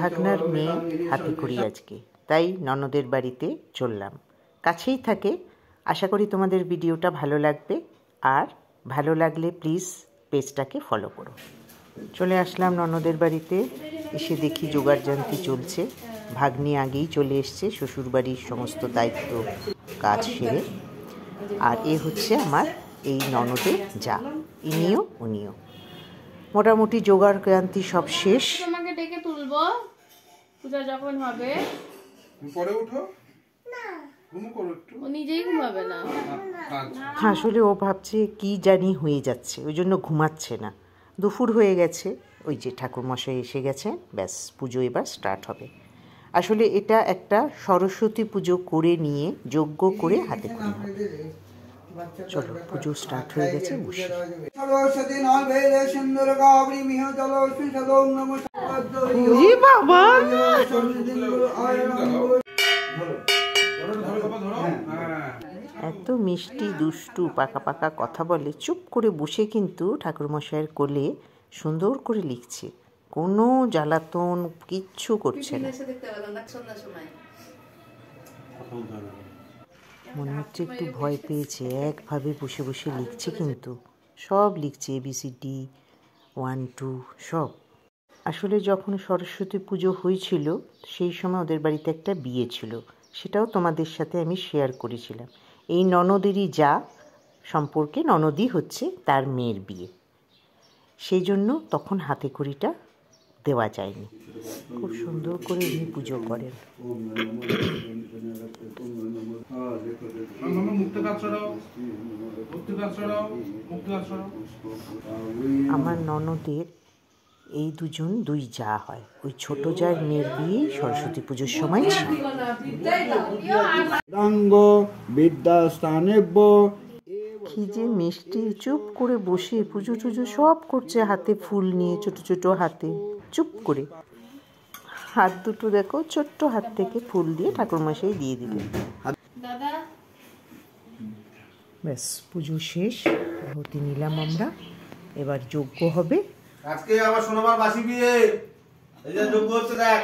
ভাগনার মেয়ে হাতে করি আজকে, তাই ননদের বাড়িতে চললাম। কাছেই থাকে, আশা করি তোমাদের ভিডিওটা ভালো লাগবে। আর ভালো লাগলে প্লিজ পেজটাকে ফলো করো। চলে আসলাম ননদের বাড়িতে, এসে দেখি জোগাড়যন্ত্রী চলছে। ভাগ্নি আগেই চলে এসছে শ্বশুরবাড়ির সমস্ত দায়িত্ব কাজ সেরে। আর এ হচ্ছে আমার এই ননদের যা, ইনিও উনিও। মোটামুটি জোগাড়যন্ত্রী সব শেষ। তোমাকে ডেকে তুলবো পূজা যখন হবে। পরে উঠো না, ঘুমো করো একটু। ও নিজেই ঘুমাবে না। আসলে ও ভাবছে কি জানি হয়ে যাচ্ছে, ওই জন্য ঘুমাচ্ছে না। দুপুর হয়ে গেছে, ওই যে ঠাকুরমশাই এসে গেছে, ব্যাস পুজো এবার স্টার্ট হবে। আসলে এটা একটা সরস্বতী পুজো করে নিয়ে যজ্ঞ করে হাতে করি হবে। চলো পুজো স্টার্ট হয়ে গেছে, বসি। বাবা এত মিষ্টি দুষ্টু পাকা পাকা কথা বলে, চুপ করে বসে কিন্তু ঠাকুরমশাইয়ের কোলে সুন্দর করে লিখছে, কোনো জ্বালাতন কিচ্ছু করছে না। মনে হচ্ছে একটু ভয় পেয়েছে, একভাবে বসে বসে লিখছে, কিন্তু সব লিখছে ABCD 1 2 সব। আসলে যখন সরস্বতী পুজো হয়েছিল সেই সময় ওদের বাড়িতে একটা বিয়ে ছিল, সেটাও তোমাদের সাথে আমি শেয়ার করেছিলাম। এই ননদেরই যা সম্পর্কে, ননদই হচ্ছে তার মেয়ের বিয়ে, সেই জন্য তখন হাতে খড়িটা দেওয়া যায়নি। খুব সুন্দর করে উনি পুজো করেন। আমার ননদের এই দুজন দুই যা হয়, ওই ছোট যার মেয়ের বিয়ে সরস্বতী পুজোর সময় ছিল। কি যে মিষ্টি, চুপ করে বসে পুজো টুজো সব করছে, হাতে ফুল নিয়ে ছোট ছোট হাতে, চুপ করে। হাত দুটো দেখো, ছোট্ট হাত থেকে ফুল দিয়ে ঠাকুরমশাই দিয়ে দিলেন। ব্যাস পুজো শেষ, আরতি নিলাম আমরা, এবার যজ্ঞ হবে। আজকে আবার সোনামার বাসি বিয়ে, এই যে যজ্ঞ হচ্ছে দেখ।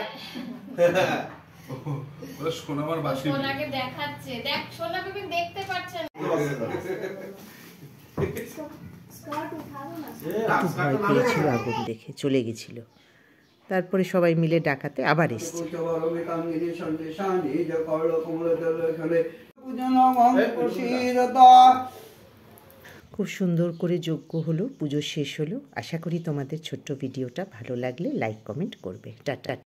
ওরা সোনামার বাসি বিয়ে। সোনাকে দেখাচ্ছে, দেখ সোনা বেবি দেখতে পাচ্ছে না। ভয় পেয়েছিল, আগুন দেখে চলে গেছিল। তারপরে সবাই মিলে ডাকাতে আবার এসছে। খুব সুন্দর করে যজ্ঞ হলো, পুজো শেষ হলো। আশা করি তোমাদের ছোট্ট ভিডিওটা ভালো লাগলে লাইক কমেন্ট করবে। টাটা।